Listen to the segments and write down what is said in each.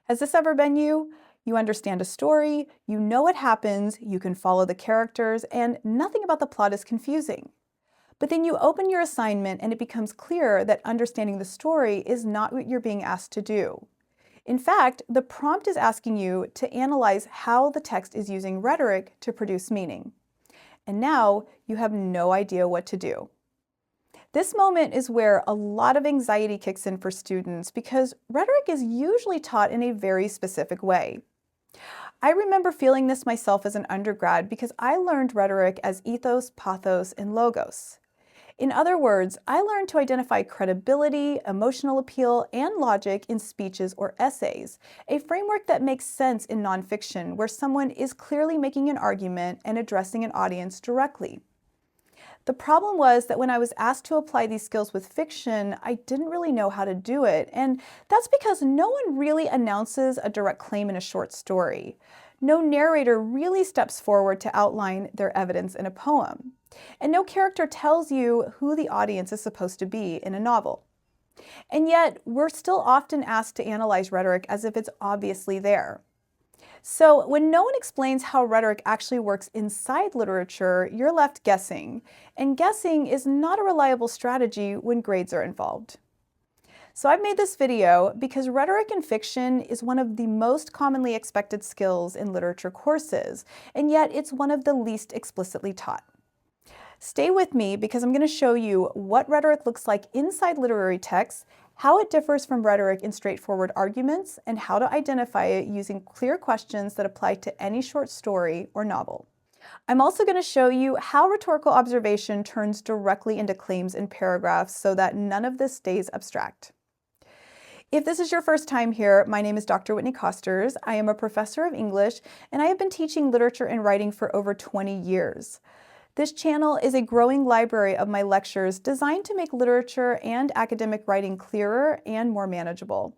Has this ever been you? You understand a story, you know what happens, you can follow the characters, and nothing about the plot is confusing. But then you open your assignment and it becomes clear that understanding the story is not what you're being asked to do. In fact, the prompt is asking you to analyze how the text is using rhetoric to produce meaning. And now you have no idea what to do. This moment is where a lot of anxiety kicks in for students because rhetoric is usually taught in a very specific way. I remember feeling this myself as an undergrad because I learned rhetoric as ethos, pathos, and logos. In other words, I learned to identify credibility, emotional appeal, and logic in speeches or essays, a framework that makes sense in nonfiction where someone is clearly making an argument and addressing an audience directly. The problem was that when I was asked to apply these skills with fiction, I didn't really know how to do it, and that's because no one really announces a direct claim in a short story. No narrator really steps forward to outline their evidence in a poem, and no character tells you who the audience is supposed to be in a novel. And yet, we're still often asked to analyze rhetoric as if it's obviously there. So when no one explains how rhetoric actually works inside literature, you're left guessing. And guessing is not a reliable strategy when grades are involved. So I've made this video because rhetoric in fiction is one of the most commonly expected skills in literature courses, and yet it's one of the least explicitly taught. Stay with me because I'm going to show you what rhetoric looks like inside literary texts, how it differs from rhetoric in straightforward arguments, and how to identify it using clear questions that apply to any short story or novel. I'm also going to show you how rhetorical observation turns directly into claims in paragraphs so that none of this stays abstract. If this is your first time here, my name is Dr. Whitney Costers. I am a professor of English, and I have been teaching literature and writing for over 20 years. This channel is a growing library of my lectures designed to make literature and academic writing clearer and more manageable.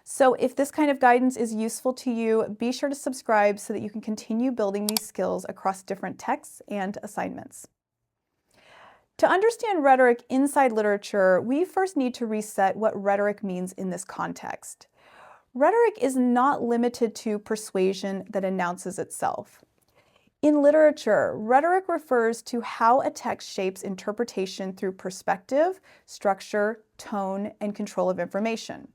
So if this kind of guidance is useful to you, be sure to subscribe so that you can continue building these skills across different texts and assignments. To understand rhetoric inside literature, we first need to reset what rhetoric means in this context. Rhetoric is not limited to persuasion that announces itself. In literature, rhetoric refers to how a text shapes interpretation through perspective, structure, tone, and control of information.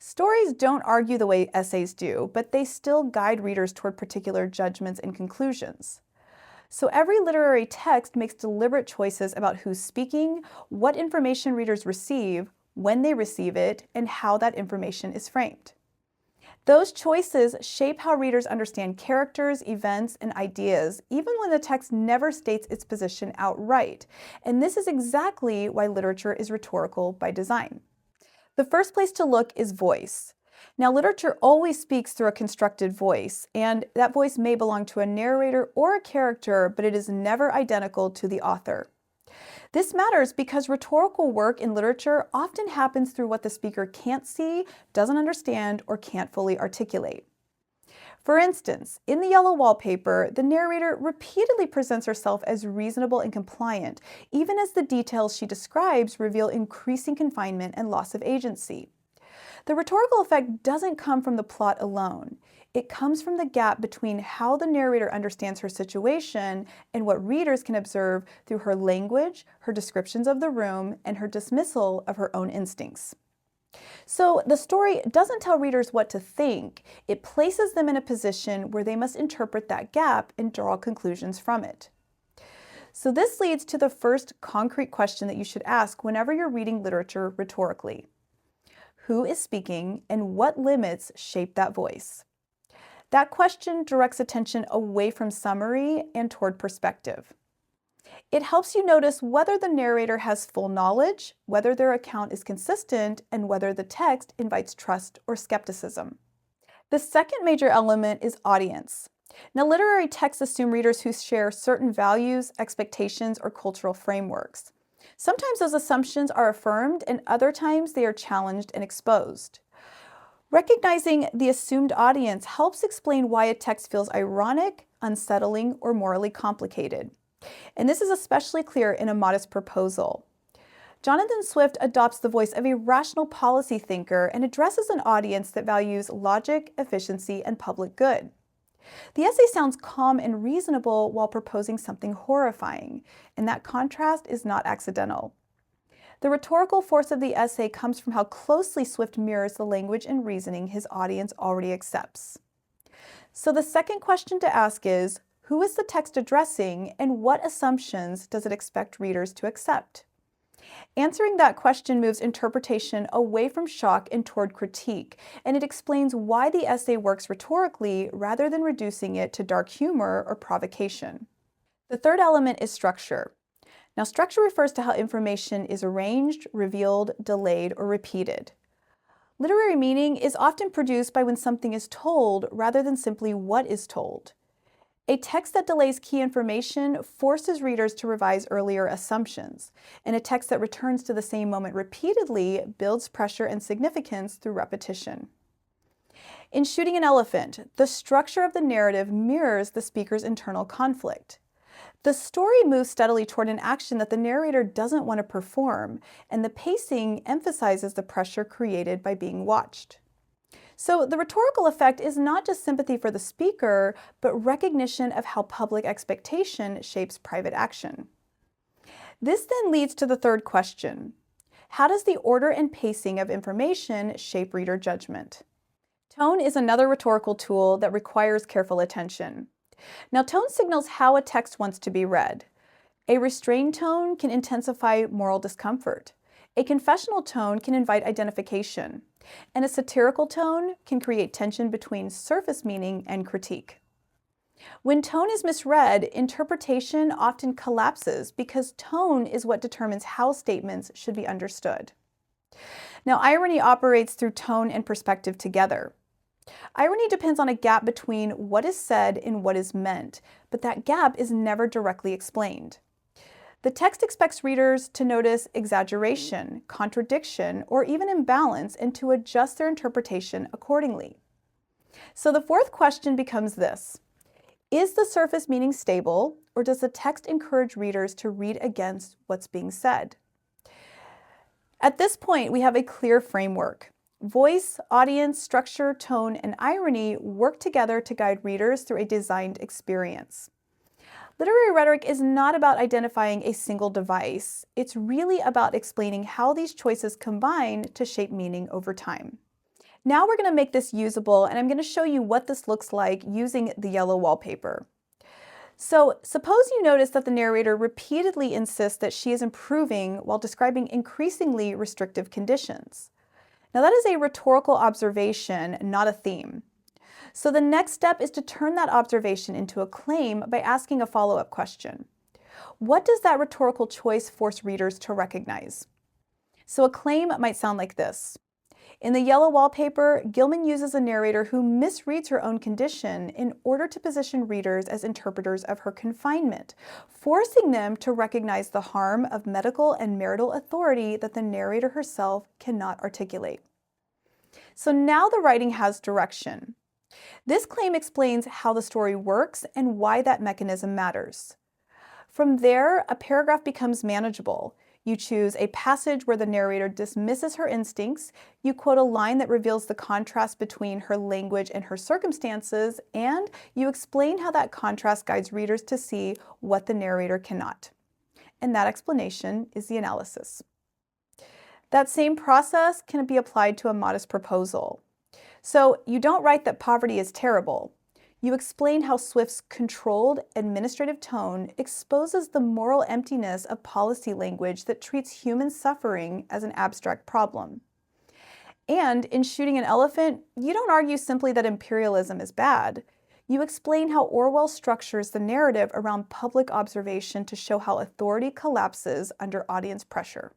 Stories don't argue the way essays do, but they still guide readers toward particular judgments and conclusions. So every literary text makes deliberate choices about who's speaking, what information readers receive, when they receive it, and how that information is framed. Those choices shape how readers understand characters, events, and ideas, even when the text never states its position outright. And this is exactly why literature is rhetorical by design. The first place to look is voice. Now, literature always speaks through a constructed voice, and that voice may belong to a narrator or a character, but it is never identical to the author. This matters because rhetorical work in literature often happens through what the speaker can't see, doesn't understand, or can't fully articulate. For instance, in The Yellow Wallpaper, the narrator repeatedly presents herself as reasonable and compliant, even as the details she describes reveal increasing confinement and loss of agency. The rhetorical effect doesn't come from the plot alone. It comes from the gap between how the narrator understands her situation and what readers can observe through her language, her descriptions of the room, and her dismissal of her own instincts. So the story doesn't tell readers what to think. It places them in a position where they must interpret that gap and draw conclusions from it. So this leads to the first concrete question that you should ask whenever you're reading literature rhetorically. Who is speaking, and what limits shape that voice? That question directs attention away from summary and toward perspective. It helps you notice whether the narrator has full knowledge, whether their account is consistent, and whether the text invites trust or skepticism. The second major element is audience. Now, literary texts assume readers who share certain values, expectations, or cultural frameworks. Sometimes those assumptions are affirmed, and other times they are challenged and exposed. Recognizing the assumed audience helps explain why a text feels ironic, unsettling, or morally complicated. And this is especially clear in A Modest Proposal. Jonathan Swift adopts the voice of a rational policy thinker and addresses an audience that values logic, efficiency, and public good. The essay sounds calm and reasonable while proposing something horrifying, and that contrast is not accidental. The rhetorical force of the essay comes from how closely Swift mirrors the language and reasoning his audience already accepts. So the second question to ask is, who is the text addressing, and what assumptions does it expect readers to accept? Answering that question moves interpretation away from shock and toward critique, and it explains why the essay works rhetorically rather than reducing it to dark humor or provocation. The third element is structure. Now, structure refers to how information is arranged, revealed, delayed, or repeated. Literary meaning is often produced by when something is told rather than simply what is told. A text that delays key information forces readers to revise earlier assumptions, and a text that returns to the same moment repeatedly builds pressure and significance through repetition. In Shooting an Elephant, the structure of the narrative mirrors the speaker's internal conflict. The story moves steadily toward an action that the narrator doesn't want to perform, and the pacing emphasizes the pressure created by being watched. So the rhetorical effect is not just sympathy for the speaker, but recognition of how public expectation shapes private action. This then leads to the third question. How does the order and pacing of information shape reader judgment? Tone is another rhetorical tool that requires careful attention. Now, tone signals how a text wants to be read. A restrained tone can intensify moral discomfort. A confessional tone can invite identification. And a satirical tone can create tension between surface meaning and critique. When tone is misread, interpretation often collapses because tone is what determines how statements should be understood. Now, irony operates through tone and perspective together. Irony depends on a gap between what is said and what is meant, but that gap is never directly explained. The text expects readers to notice exaggeration, contradiction, or even imbalance and to adjust their interpretation accordingly. So the fourth question becomes this: is the surface meaning stable, or does the text encourage readers to read against what's being said? At this point, we have a clear framework. Voice, audience, structure, tone, and irony work together to guide readers through a designed experience. Literary rhetoric is not about identifying a single device. It's really about explaining how these choices combine to shape meaning over time. Now we're going to make this usable, and I'm going to show you what this looks like using the yellow wallpaper. So suppose you notice that the narrator repeatedly insists that she is improving while describing increasingly restrictive conditions. Now that is a rhetorical observation, not a theme. So the next step is to turn that observation into a claim by asking a follow-up question. What does that rhetorical choice force readers to recognize? So a claim might sound like this. In the yellow wallpaper, Gilman uses a narrator who misreads her own condition in order to position readers as interpreters of her confinement, forcing them to recognize the harm of medical and marital authority that the narrator herself cannot articulate. So now the writing has direction. This claim explains how the story works and why that mechanism matters. From there, a paragraph becomes manageable. You choose a passage where the narrator dismisses her instincts, you quote a line that reveals the contrast between her language and her circumstances, and you explain how that contrast guides readers to see what the narrator cannot. And that explanation is the analysis. That same process can be applied to a modest proposal. So you don't write that poverty is terrible. You explain how Swift's controlled, administrative tone exposes the moral emptiness of policy language that treats human suffering as an abstract problem. And in Shooting an Elephant, you don't argue simply that imperialism is bad. You explain how Orwell structures the narrative around public observation to show how authority collapses under audience pressure.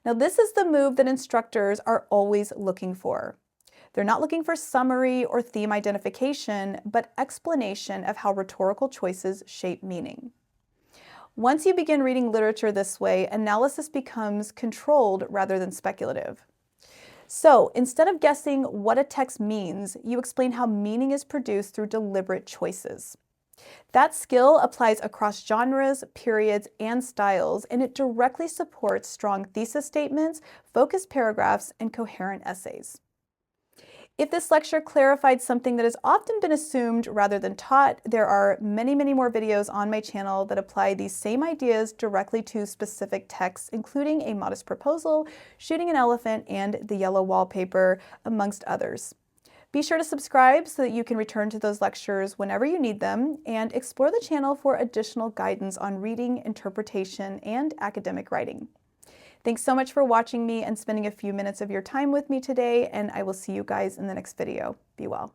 Now, this is the move that instructors are always looking for. They're not looking for summary or theme identification, but explanation of how rhetorical choices shape meaning. Once you begin reading literature this way, analysis becomes controlled rather than speculative. So instead of guessing what a text means, you explain how meaning is produced through deliberate choices. That skill applies across genres, periods, and styles, and it directly supports strong thesis statements, focused paragraphs, and coherent essays. If this lecture clarified something that has often been assumed rather than taught, there are many, many more videos on my channel that apply these same ideas directly to specific texts, including A Modest Proposal, Shooting an Elephant, and The Yellow Wallpaper, amongst others. Be sure to subscribe so that you can return to those lectures whenever you need them, and explore the channel for additional guidance on reading, interpretation, and academic writing. Thanks so much for watching me and spending a few minutes of your time with me today, and I will see you guys in the next video. Be well.